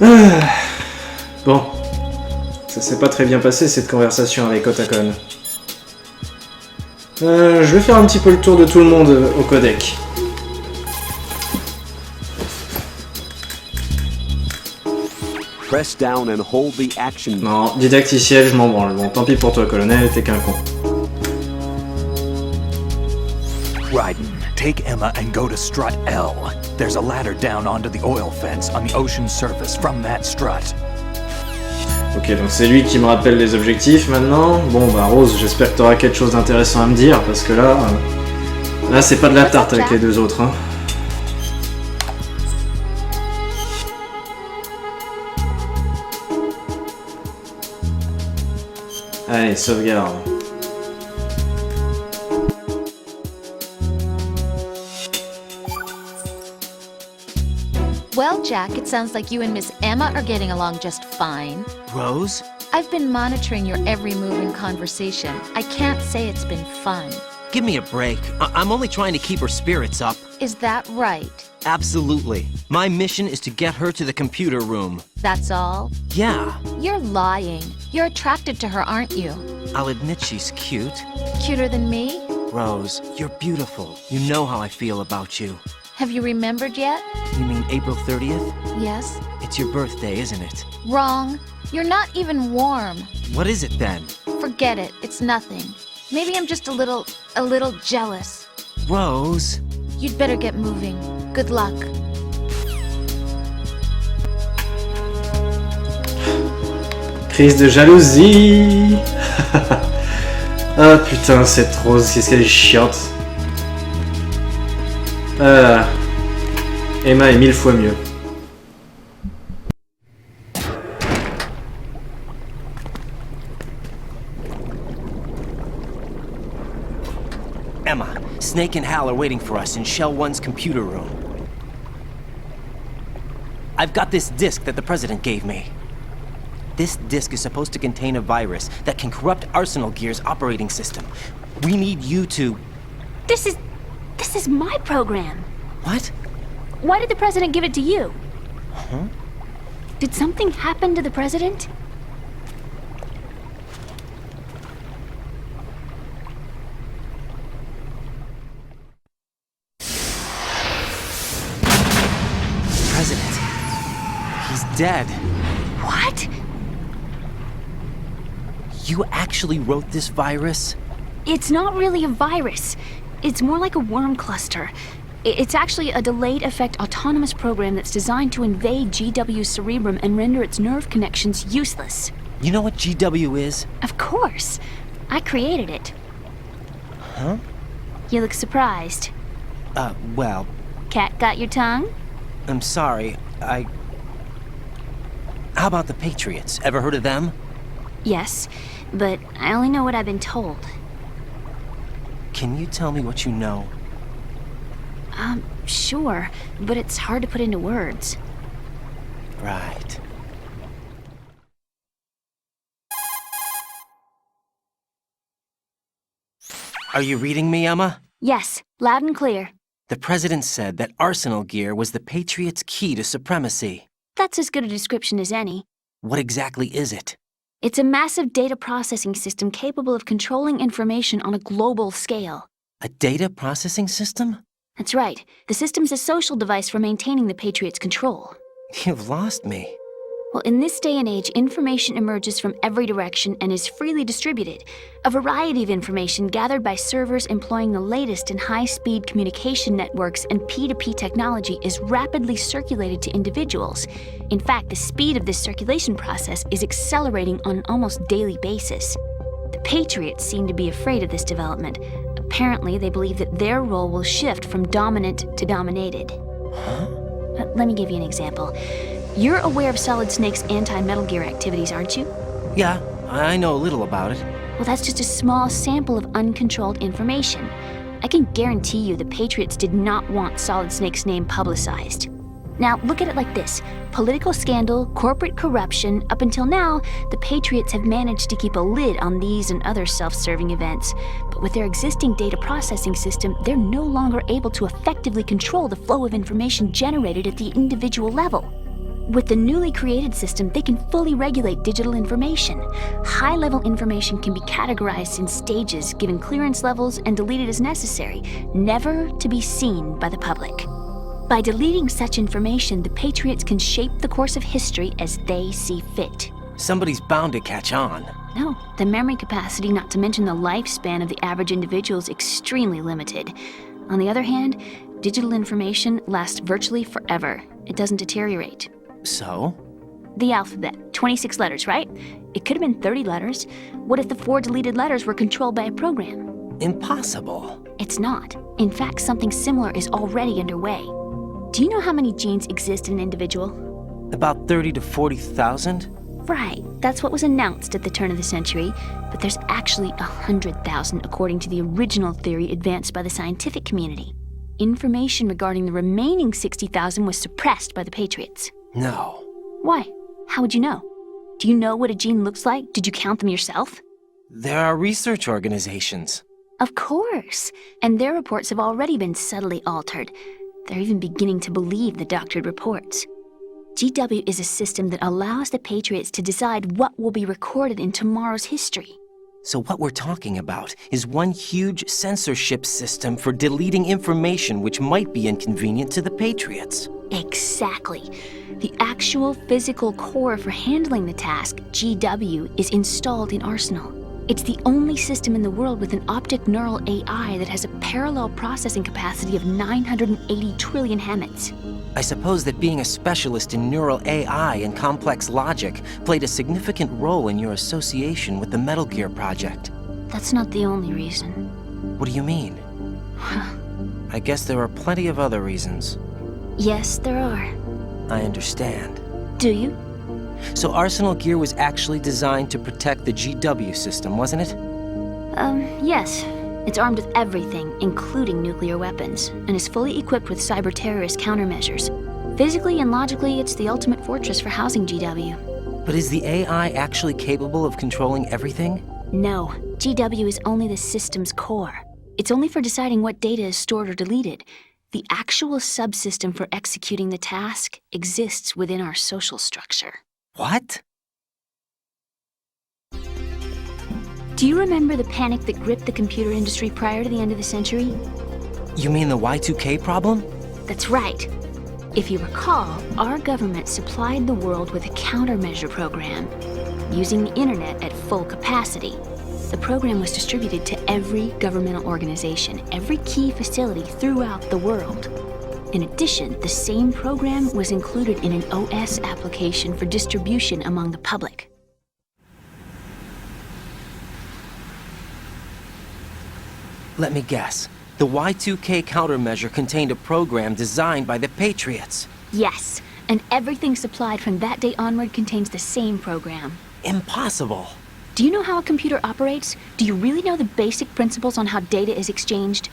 Ah. Bon. Ça s'est pas très bien passé cette conversation avec Otakon. Je vais faire un petit peu le tour de tout le monde au codec. Press down and hold the action. Non, didacticiel, je m'en branle. Bon, tant pis pour toi, colonel, t'es qu'un con. Raiden, take Emma and go to strut L. There's a ladder down onto the oil fence on the ocean surface from that strut. Ok, donc c'est lui qui me rappelle les objectifs maintenant. Bon, bah Rose, j'espère que t'auras quelque chose d'intéressant à me dire, parce que là... là, c'est pas de la tarte avec les deux autres, hein. Allez, sauvegarde. Well, Jack, it sounds like you and Miss Emma are getting along just fine. Rose? I've been monitoring your every move and conversation. I can't say it's been fun. Give me a break. I'm only trying to keep her spirits up. Is that right? Absolutely. My mission is to get her to the computer room. That's all? Yeah. You're lying. You're attracted to her, aren't you? I'll admit she's cute. Cuter than me? Rose, you're beautiful. You know how I feel about you. Have you remembered yet? You mean April 30th? Yes. It's your birthday, isn't it? Wrong. You're not even warm. What is it then? Forget it. It's nothing. Maybe I'm just a little jealous. Rose? You'd better get moving. Good luck. Crise de jalousie. Ah putain, cette Rose, qu'est-ce qu'elle est chiante. Emma est 1000 fois mieux. Emma, Snake and Hal are waiting for us in Shell 1's computer room. I've got this disk that the President gave me. This disk is supposed to contain a virus that can corrupt Arsenal Gear's operating system. We need you to... This is my program. What? Why did the President give it to you? Huh? Did something happen to the President? President. He's dead. What? You actually wrote this virus? It's not really a virus. It's more like a worm cluster. It's actually a delayed effect autonomous program that's designed to invade GW's cerebrum and render its nerve connections useless. You know what GW is? Of course. I created it. Huh? You look surprised. Well, Cat got your tongue? I'm sorry. How about the Patriots? Ever heard of them? Yes, but I only know what I've been told. Can you tell me what you know? Sure, but it's hard to put into words. Right. Are you reading me, Emma? Yes, loud and clear. The President said that Arsenal Gear was the Patriots' key to supremacy. That's as good a description as any. What exactly is it? It's a massive data processing system capable of controlling information on a global scale. A data processing system? That's right. The system's a social device for maintaining the Patriots' control. You've lost me. Well, in this day and age, information emerges from every direction and is freely distributed. A variety of information gathered by servers employing the latest in high-speed communication networks and P2P technology is rapidly circulated to individuals. In fact, the speed of this circulation process is accelerating on an almost daily basis. The Patriots seem to be afraid of this development. Apparently, they believe that their role will shift from dominant to dominated. Huh? Let me give you an example. You're aware of Solid Snake's anti-Metal Gear activities, aren't you? Yeah, I know a little about it. Well, that's just a small sample of uncontrolled information. I can guarantee you the Patriots did not want Solid Snake's name publicized. Now, look at it like this. Political scandal, corporate corruption, up until now, the Patriots have managed to keep a lid on these and other self-serving events. But with their existing data processing system, they're no longer able to effectively control the flow of information generated at the individual level. With the newly created system, they can fully regulate digital information. High-level information can be categorized in stages, given clearance levels, and deleted as necessary, never to be seen by the public. By deleting such information, the Patriots can shape the course of history as they see fit. Somebody's bound to catch on. No, the memory capacity, not to mention the lifespan of the average individual, is extremely limited. On the other hand, digital information lasts virtually forever. It doesn't deteriorate. So? The alphabet, 26 letters, right? It could have been 30 letters. What if the 4 deleted letters were controlled by a program? Impossible. It's not. In fact, something similar is already underway. Do you know how many genes exist in an individual? About 30 to 40,000? Right, that's what was announced at the turn of the century, but there's actually 100,000 according to the original theory advanced by the scientific community. Information regarding the remaining 60,000 was suppressed by the Patriots. No. Why? How would you know? Do you know what a gene looks like? Did you count them yourself? There are research organizations. Of course, and their reports have already been subtly altered. They're even beginning to believe the doctored reports. GW is a system that allows the Patriots to decide what will be recorded in tomorrow's history. So what we're talking about is one huge censorship system for deleting information which might be inconvenient to the Patriots. Exactly. The actual physical core for handling the task, GW, is installed in Arsenal. It's the only system in the world with an optic neural AI that has a parallel processing capacity of 980 trillion Hammets. I suppose that being a specialist in neural AI and complex logic played a significant role in your association with the Metal Gear project. That's not the only reason. What do you mean? I guess there are plenty of other reasons. Yes, there are. I understand. Do you? So Arsenal Gear was actually designed to protect the GW system, wasn't it? Yes. It's armed with everything, including nuclear weapons, and is fully equipped with cyber-terrorist countermeasures. Physically and logically, it's the ultimate fortress for housing GW. But is the AI actually capable of controlling everything? No, GW is only the system's core. It's only for deciding what data is stored or deleted. The actual subsystem for executing the task exists within our social structure. What? Do you remember the panic that gripped the computer industry prior to the end of the century? You mean the Y2K problem? That's right. If you recall, our government supplied the world with a countermeasure program, using the internet at full capacity. The program was distributed to every governmental organization, every key facility throughout the world. In addition, the same program was included in an OS application for distribution among the public. Let me guess. The Y2K countermeasure contained a program designed by the Patriots. Yes, and everything supplied from that day onward contains the same program. Impossible. Do you know how a computer operates? Do you really know the basic principles on how data is exchanged?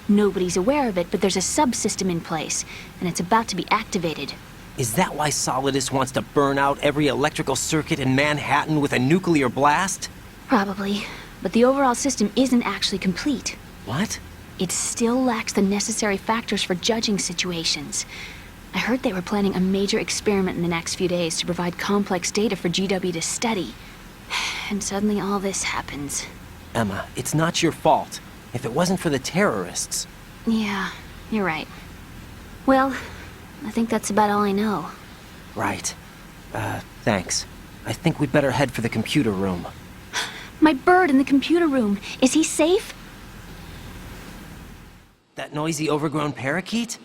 Nobody's aware of it, but there's a subsystem in place, and it's about to be activated. Is that why Solidus wants to burn out every electrical circuit in Manhattan with a nuclear blast? Probably, but the overall system isn't actually complete. What? It still lacks the necessary factors for judging situations. I heard they were planning a major experiment in the next few days to provide complex data for GW to study. And suddenly all this happens. Emma, it's not your fault. If it wasn't for the terrorists... Yeah, you're right. Well, I think that's about all I know. Right. Thanks. I think we'd better head for the computer room. My bird in the computer room. Is he safe? That noisy, overgrown parakeet?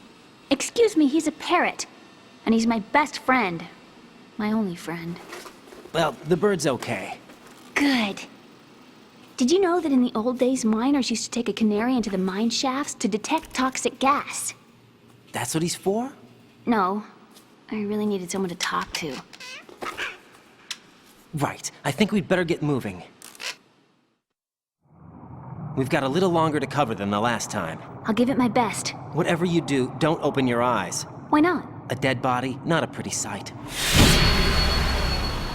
Excuse me, he's a parrot. And he's my best friend. My only friend. Well, the bird's okay. Good. Did you know that in the old days, miners used to take a canary into the mine shafts to detect toxic gas? That's what he's for? No. I really needed someone to talk to. Right. I think we'd better get moving. We've got a little longer to cover than the last time. I'll give it my best. Whatever you do, don't open your eyes. Why not? A dead body, not a pretty sight.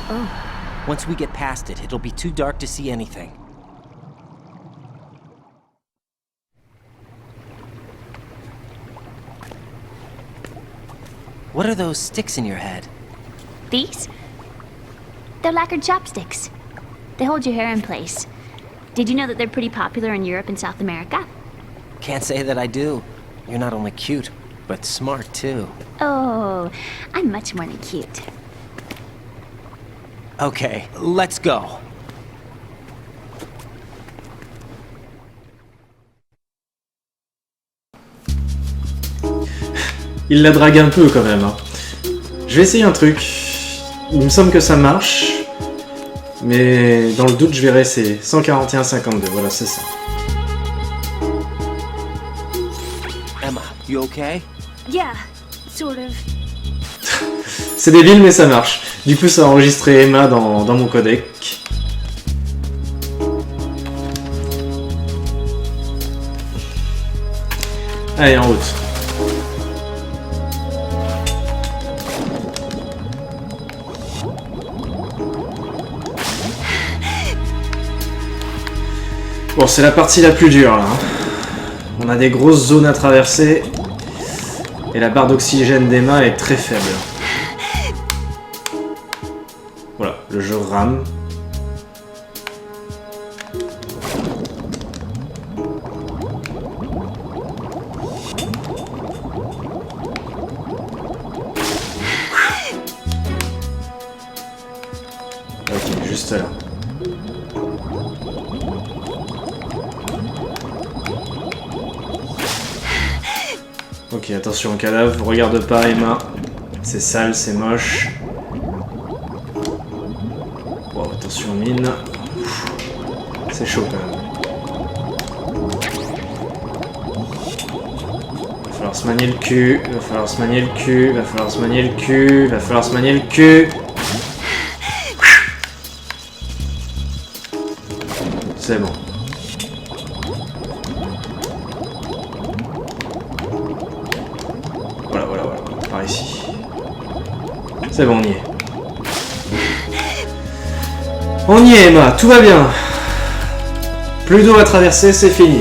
Oh. Once we get past it, it'll be too dark to see anything. What are those sticks in your head? These? They're lacquered chopsticks. They hold your hair in place. Did you know that they're pretty popular in Europe and South America? Can't say that I do. You're not only cute, but smart too. Oh, I'm much more than cute. Okay, let's go. Il la drague un peu quand même. Hein. Je vais essayer un truc. Il me semble que ça marche. Mais dans le doute, je vais réessayer. 141,52, voilà, c'est ça. Emma, you okay? Yeah, sort of. C'est débile, mais ça marche. Du coup, ça a enregistré Emma dans mon codec. Allez, en route. Bon, c'est la partie la plus dure, là. On a des grosses zones à traverser. Et la barre d'oxygène d'Emma est très faible. Voilà, le jeu rame. Ok, juste là. Ok, attention au cadavre, regarde pas Emma. C'est sale, c'est moche. Wow, attention mine. C'est chaud quand même. Va falloir se manier le cul, va falloir se manier le cul, va falloir se manier le cul, va falloir se manier le cul. C'est bon. Voilà, par ici. C'est bon, on y est. On y est, Emma, tout va bien. Plus d'eau à traverser, c'est fini.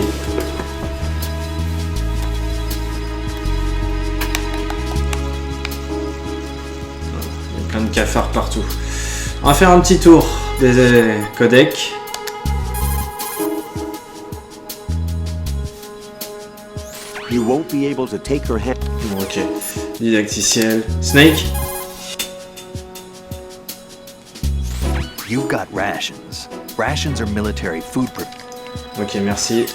Il y a plein de cafards partout. On va faire un petit tour des codecs. You won't be able to take her hand. Bon, ok. Didacticiel. Snake. You've got rations. Rations are military food. Ok, merci.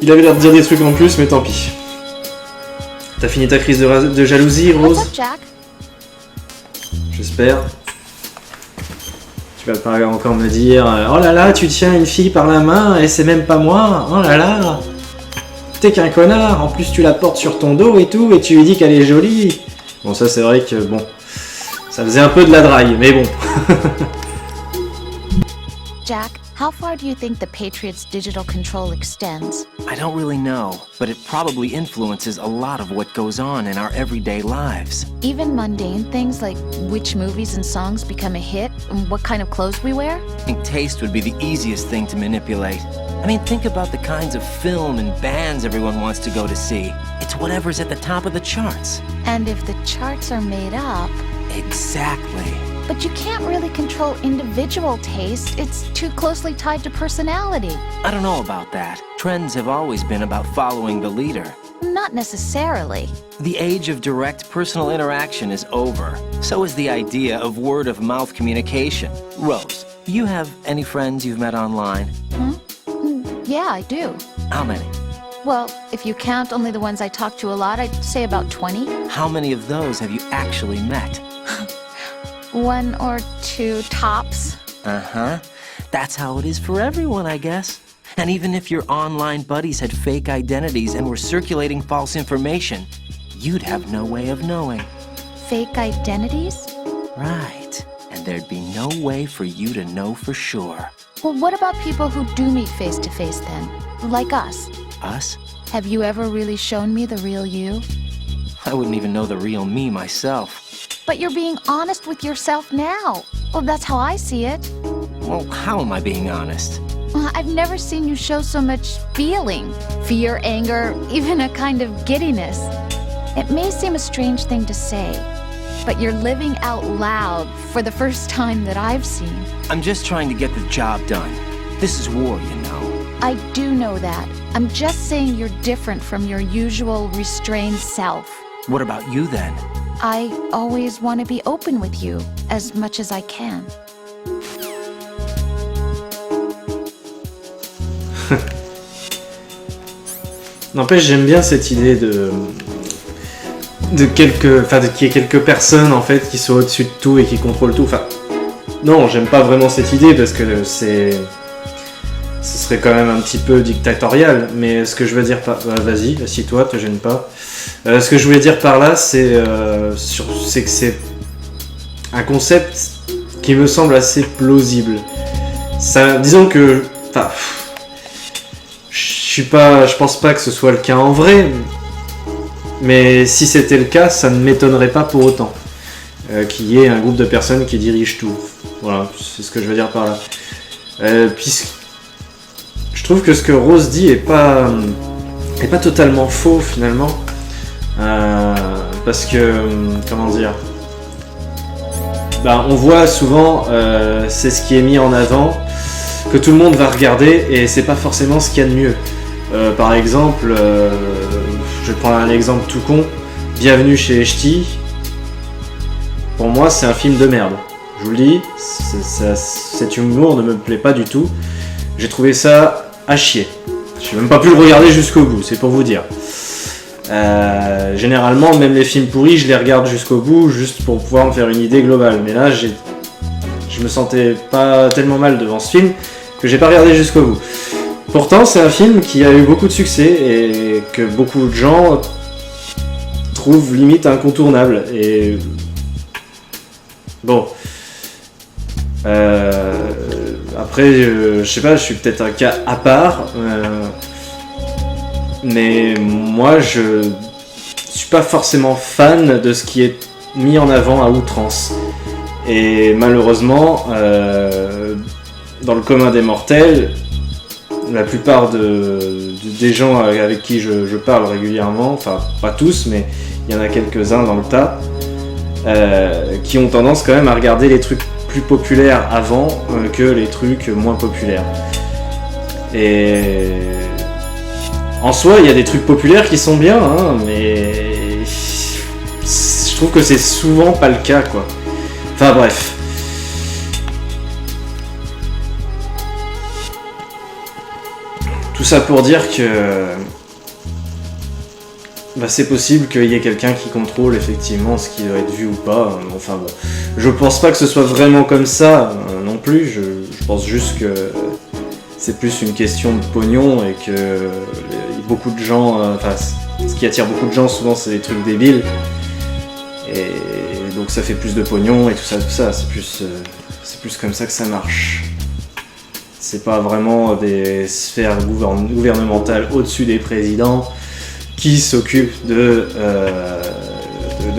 Il avait l'air de dire des trucs en plus, mais tant pis. T'as fini ta crise de jalousie, Rose? What's up, Jack? J'espère. Tu vas pas encore me dire oh là là, tu tiens une fille par la main et c'est même pas moi. Oh là là. T'es qu'un connard. En plus, tu la portes sur ton dos et tout, et tu lui dis qu'elle est jolie. Bon, ça, c'est vrai que bon. Ça faisait un peu de la drague, mais bon. Jack, how far do you think the Patriots' digital control extends? I don't really know, but it probably influences a lot of what goes on in our everyday lives. Even mundane things like which movies and songs become a hit and what kind of clothes we wear? I think taste would be the easiest thing to manipulate. I mean, think about the kinds of film and bands everyone wants to go to see. It's whatever's at the top of the charts. And if the charts are made up... Exactly. But you can't really control individual taste. It's too closely tied to personality. I don't know about that. Trends have always been about following the leader. Not necessarily. The age of direct personal interaction is over. So is the idea of word-of-mouth communication. Rose, do you have any friends you've met online? Yeah, I do. How many? Well, if you count only the ones I talk to a lot, I'd say about 20. How many of those have you actually met? 1 or 2 tops. Uh-huh. That's how it is for everyone, I guess. And even if your online buddies had fake identities and were circulating false information, you'd have no way of knowing. Fake identities? Right. And there'd be no way for you to know for sure. Well, what about people who do meet face-to-face then? Like us. Us? Have you ever really shown me the real you? I wouldn't even know the real me myself. But you're being honest with yourself now. Well, that's how I see it. Well, how am I being honest? I've never seen you show so much feeling. Fear, anger, even a kind of giddiness. It may seem a strange thing to say, but you're living out loud for the first time that I've seen. I'm just trying to get the job done. This is war, you know. I do know that. I'm just saying you're different from your usual restrained self. What about you then? I always want to be open with you as much as I can. N'empêche, j'aime bien cette idée qu'il y ait quelques personnes en fait qui soient au-dessus de tout et qui contrôlent tout. Enfin, non, j'aime pas vraiment cette idée parce que ce serait quand même un petit peu dictatorial. Mais ce que je veux dire par, vas-y, assis-toi, te gêne pas. Ce que je voulais dire par là, c'est que c'est un concept qui me semble assez plausible. Ça, disons que, enfin, je pense pas que ce soit le cas en vrai. Mais si c'était le cas, ça ne m'étonnerait pas pour autant qu'il y ait un groupe de personnes qui dirigent tout. Voilà, c'est ce que je veux dire par là. Puisque je trouve que ce que Rose dit est pas totalement faux finalement. Parce que, comment dire, on voit souvent, c'est ce qui est mis en avant, que tout le monde va regarder et c'est pas forcément ce qu'il y a de mieux. Par exemple, je vais prendre un exemple tout con, Bienvenue chez Echti. Pour moi, c'est un film de merde. Je vous le dis, cet humour ne me plaît pas du tout. J'ai trouvé ça à chier. J'ai même pas pu le regarder jusqu'au bout, c'est pour vous dire. Généralement, même les films pourris, je les regarde jusqu'au bout, juste pour pouvoir me faire une idée globale. Mais là, je me sentais pas tellement mal devant ce film que j'ai pas regardé jusqu'au bout. Pourtant, c'est un film qui a eu beaucoup de succès et que beaucoup de gens trouvent limite incontournable. Et bon, après, je sais pas, je suis peut-être un cas à part, mais moi, je suis pas forcément fan de ce qui est mis en avant à outrance. Et malheureusement, dans le commun des mortels, la plupart des gens avec qui je parle régulièrement, enfin pas tous, mais il y en a quelques-uns dans le tas, qui ont tendance quand même à regarder les trucs plus populaires avant que les trucs moins populaires. Et en soi, il y a des trucs populaires qui sont bien, hein, mais je trouve que c'est souvent pas le cas, quoi. Enfin bref. Tout ça pour dire que c'est possible qu'il y ait quelqu'un qui contrôle effectivement ce qui doit être vu ou pas. Enfin bon, je pense pas que ce soit vraiment comme ça non plus. Je pense juste que c'est plus une question de pognon et que beaucoup de gens, ce qui attire beaucoup de gens souvent c'est des trucs débiles. Et donc ça fait plus de pognon et tout ça. C'est plus comme ça que ça marche. C'est pas vraiment des sphères gouvernementales au-dessus des présidents qui s'occupent de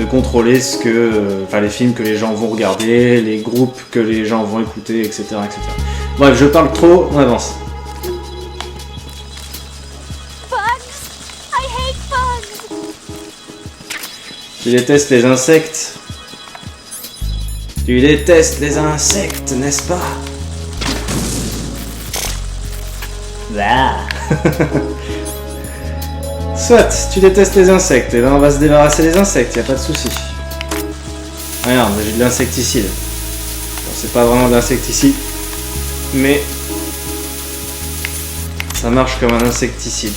contrôler les films que les gens vont regarder, les groupes que les gens vont écouter, etc. Bref, je parle trop, on avance. Bugs! I hate bugs! Tu détestes les insectes? Tu détestes les insectes, n'est-ce pas? Soit, tu détestes les insectes, et ben on va se débarrasser des insectes, y a pas de souci. Regarde, j'ai de l'insecticide. Bon, c'est pas vraiment de l'insecticide, mais ça marche comme un insecticide.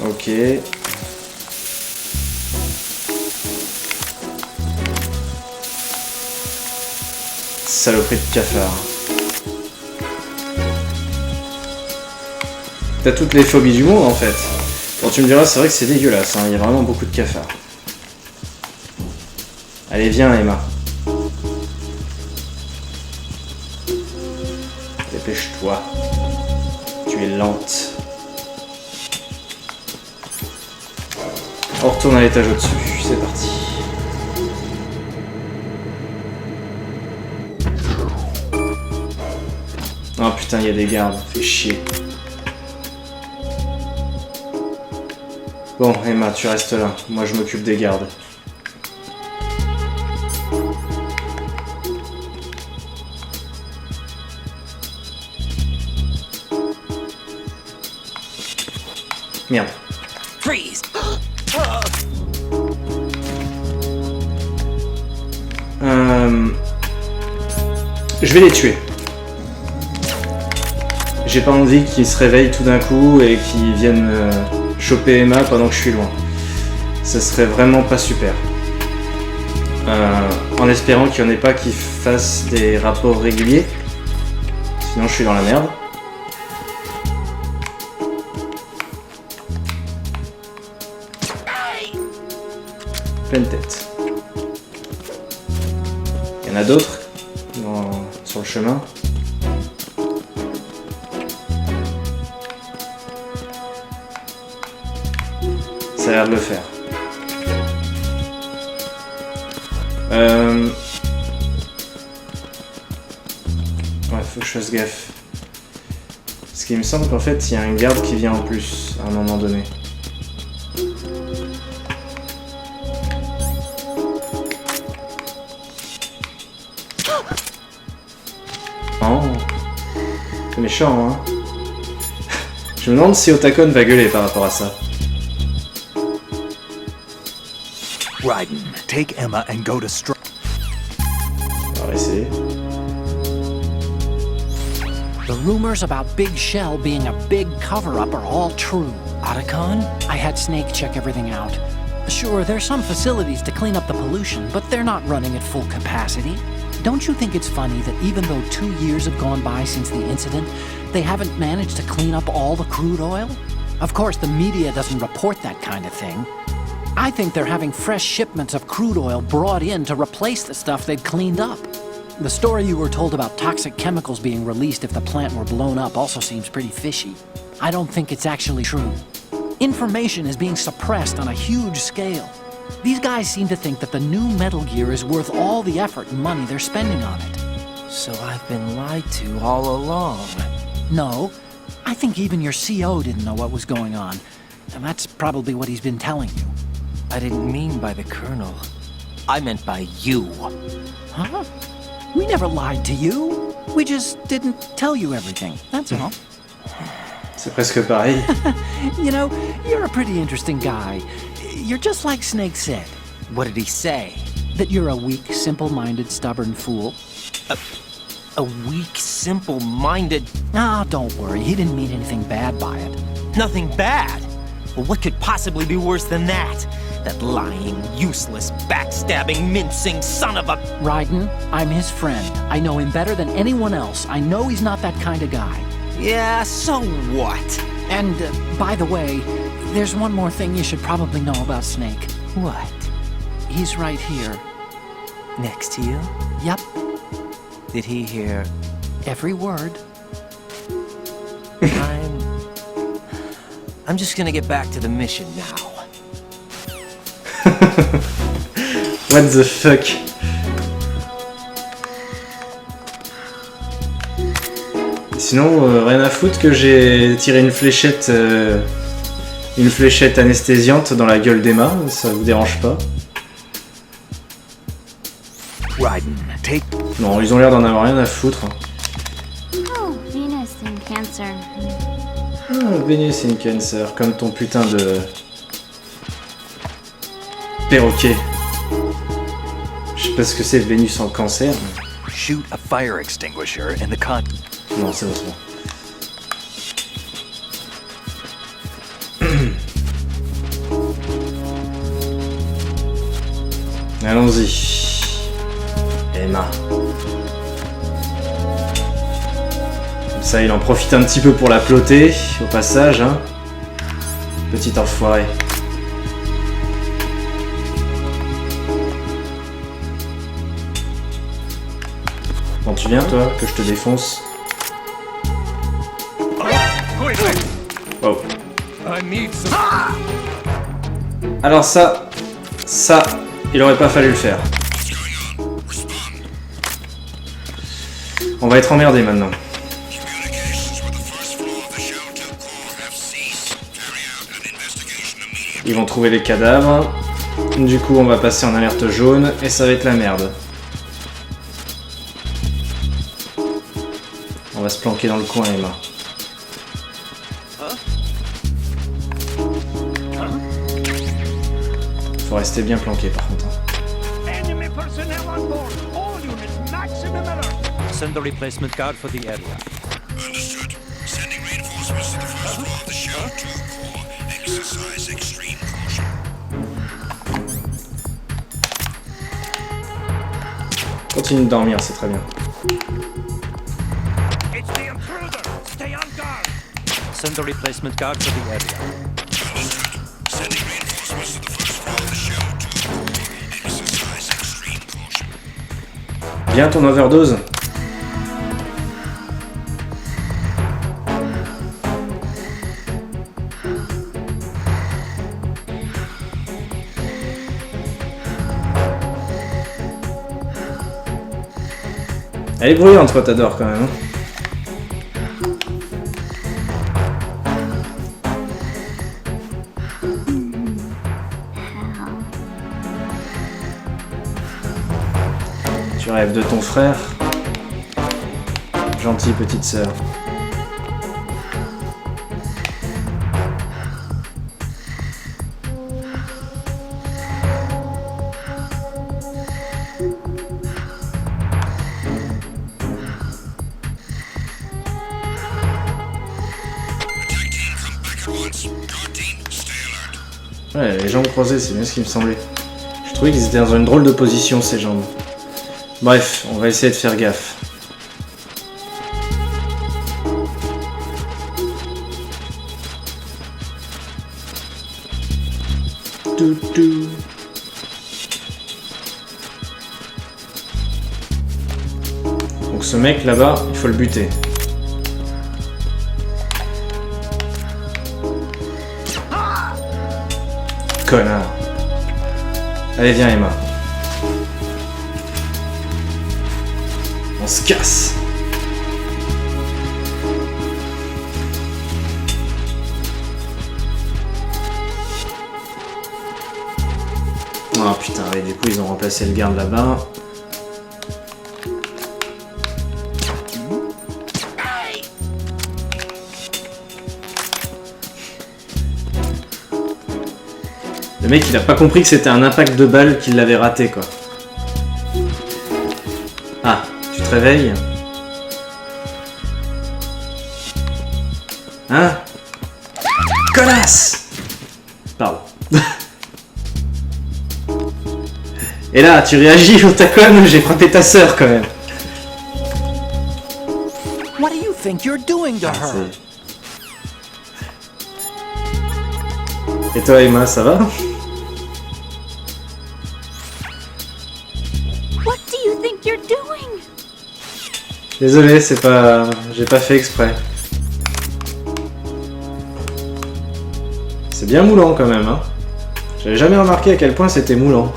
Ok. Saloperie de cafard. T'as toutes les phobies du monde en fait. Bon, tu me diras, c'est vrai que c'est dégueulasse, hein. Il y a vraiment beaucoup de cafards. Allez, viens Emma. Dépêche-toi. Tu es lente. On retourne à l'étage au-dessus, c'est parti. Oh putain, il y a des gardes, fait chier. Bon, Emma, tu restes là. Moi, je m'occupe des gardes. Merde. Freeze! Je vais les tuer. J'ai pas envie qu'ils se réveillent tout d'un coup et qu'ils viennent choper Emma pendant que je suis loin. Ça serait vraiment pas super. En espérant qu'il n'y en ait pas qui fassent des rapports réguliers. Sinon je suis dans la merde. Pleine tête. Il y en a d'autres sur le chemin. Ça a l'air de le faire. Ouais, faut que je fasse gaffe. Parce qu'il me semble qu'en fait, il y a un garde qui vient en plus à un moment donné. Oh, c'est méchant, hein. Je me demande si Otakon va gueuler par rapport à ça. Raiden, take Emma and go to On va essayer. The rumors about Big Shell being a big cover-up are all true. Otacon, I had Snake check everything out. Sure, there's some facilities to clean up the pollution, but they're not running at full capacity. Don't you think it's funny that even though 2 years have gone by since the incident, they haven't managed to clean up all the crude oil? Of course, the media doesn't report that kind of thing. I think they're having fresh shipments of crude oil brought in to replace the stuff they'd cleaned up. The story you were told about toxic chemicals being released if the plant were blown up also seems pretty fishy. I don't think it's actually true. Information is being suppressed on a huge scale. These guys seem to think that the new Metal Gear is worth all the effort and money they're spending on it. So I've been lied to all along. No, I think even your CO didn't know what was going on. And that's probably what he's been telling you. I didn't mean by the Colonel. I meant by you. Huh? We never lied to you. We just didn't tell you everything, that's all. C'est presque pareil. You know, you're a pretty interesting guy. You're just like Snake said. What did he say? That you're a weak, simple-minded, stubborn fool. A weak, simple-minded... Ah, don't worry. He didn't mean anything bad by it. Nothing bad? Well, what could possibly be worse than that? That lying, useless, backstabbing, mincing son of a... Raiden, I'm his friend. I know him better than anyone else. I know he's not that kind of guy. Yeah, so what? And, by the way, there's one more thing you should probably know about Snake. What? He's right here. Next to you? Yep, Did he hear... every word. I'm just gonna get back to the mission now. What the fuck? Sinon, rien à foutre que j'ai tiré une fléchette anesthésiante dans la gueule d'Emma, ça vous dérange pas? Raiden, take... Non, ils ont l'air d'en avoir rien à foutre. Oh, Venus in Cancer. Ah, Venus in Cancer, comme ton putain de... perroquet. Je sais pas ce que c'est Vénus en cancer. Shoot a fire extinguisher in the con... Non, c'est bon. Allons-y. Emma. Comme ça, il en profite un petit peu pour la ploter, au passage, hein. Petit enfoiré. Bon, tu viens, toi, que je te défonce. Oh. Alors ça, il aurait pas fallu le faire. On va être emmerdé maintenant. Ils vont trouver les cadavres. Du coup, on va passer en alerte jaune et ça va être la merde. On va se planquer dans le coin, Emma. Faut rester bien planqué par contre. Enemy personnel on board. All units maximum alert. Send the replacement guard for the area. Understood. Sending reinforcements to the first floor of the shell for exercise extreme caution. Continue de dormir, c'est très bien. It's the intruder. Stay on guard. Send the replacement guard for the area. Understood. Sending reinforcements to the first floor of the shell for exercise extreme caution. Bien ton overdose. Elle est bruyante, toi, t'adores quand même. Tu rêves de ton frère. Gentille petite sœur. Ouais, les jambes croisées, c'est bien ce qui me semblait. Je trouvais qu'ils étaient dans une drôle de position, ces jambes. Bref, on va essayer de faire gaffe. Toutou. Donc ce mec là-bas, il faut le buter. Connard. Allez, viens Emma. On se casse. Oh putain, et du coup ils ont remplacé le garde là-bas. Le mec il a pas compris que c'était un impact de balle qui l'avait raté quoi. Ah, tu te réveilles? Hein? Connasse! Pardon. Et là, tu réagis au tacon, j'ai frappé ta sœur quand même. What do you think you're doing to her? Et toi Emma, ça va? What do you think you're doing? Désolé, c'est pas... j'ai pas fait exprès. C'est bien moulant quand même, hein. J'avais jamais remarqué à quel point c'était moulant.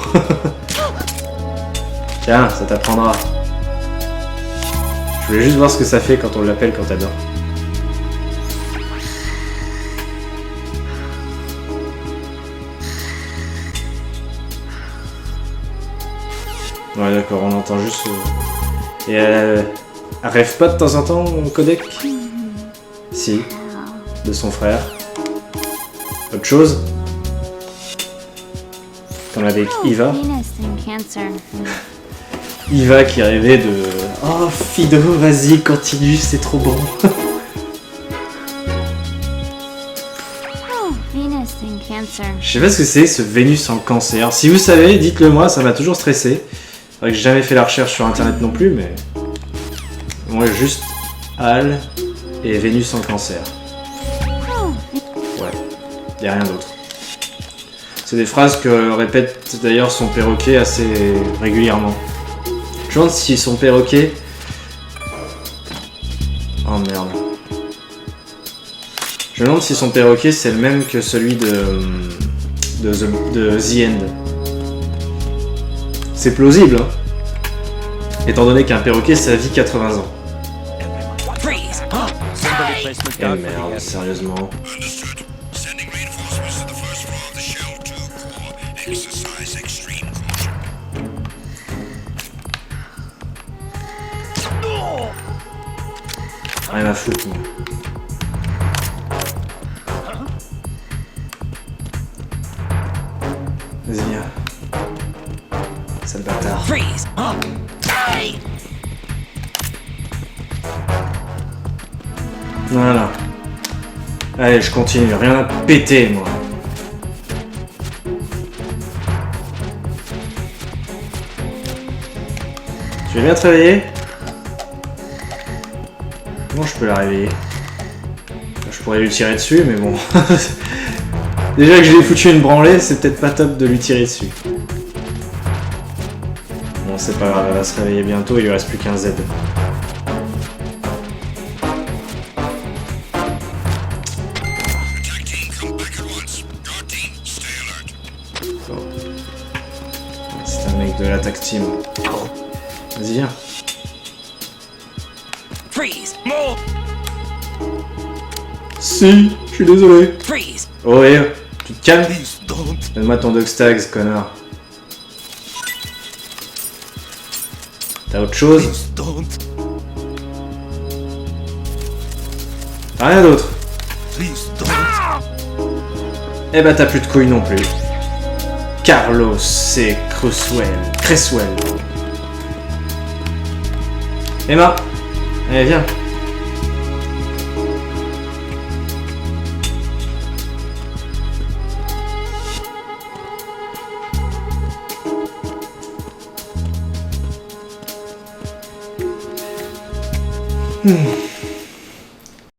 Tiens, ça t'apprendra. Je voulais juste voir ce que ça fait quand on l'appelle quand elle dort. Ouais d'accord, on entend juste... Et elle rêve pas de temps en temps au codec? Si. De son frère. Autre chose? Comme avec Eva. Eva qui rêvait de... Oh Fido, vas-y, continue, c'est trop bon. Je sais pas ce que c'est, ce Vénus en cancer. Si vous savez, dites-le moi, ça m'a toujours stressé. C'est vrai que j'ai jamais fait la recherche sur internet non plus, mais... Moi, juste Al et Vénus en cancer. Ouais, y a rien d'autre. C'est des phrases que répète d'ailleurs son perroquet assez régulièrement. Je me demande si son perroquet... Oh merde. Je me demande si son perroquet c'est le même que celui de The End. C'est plausible, hein, étant donné qu'un perroquet ça vit 80 ans. Eh merde, sérieusement. Exercise extreme caution. Rien à foutre, moi. Vas-y, viens. Sale bâtard. Freeze! Hey! Voilà. Allez, je continue. Rien à péter, moi. Tu veux bien te réveiller? Comment je peux la réveiller? Je pourrais lui tirer dessus, mais bon. Déjà que je lui ai foutu une branlée, c'est peut-être pas top de lui tirer dessus. Bon, c'est pas grave, elle va se réveiller bientôt, il lui reste plus qu'un Z. Attack team, come back at once. Guard team, stay alert. Bon. C'est un mec de l'attaque team. Vas-y, viens. Freeze! Si, je suis désolé. Freeze! Oh, et tu te calmes? Donne-moi ton dog stags, connard. T'as autre chose? T'as rien d'autre? Eh bah t'as plus de couilles non plus. Carlos et Cresswell. Emma, allez viens.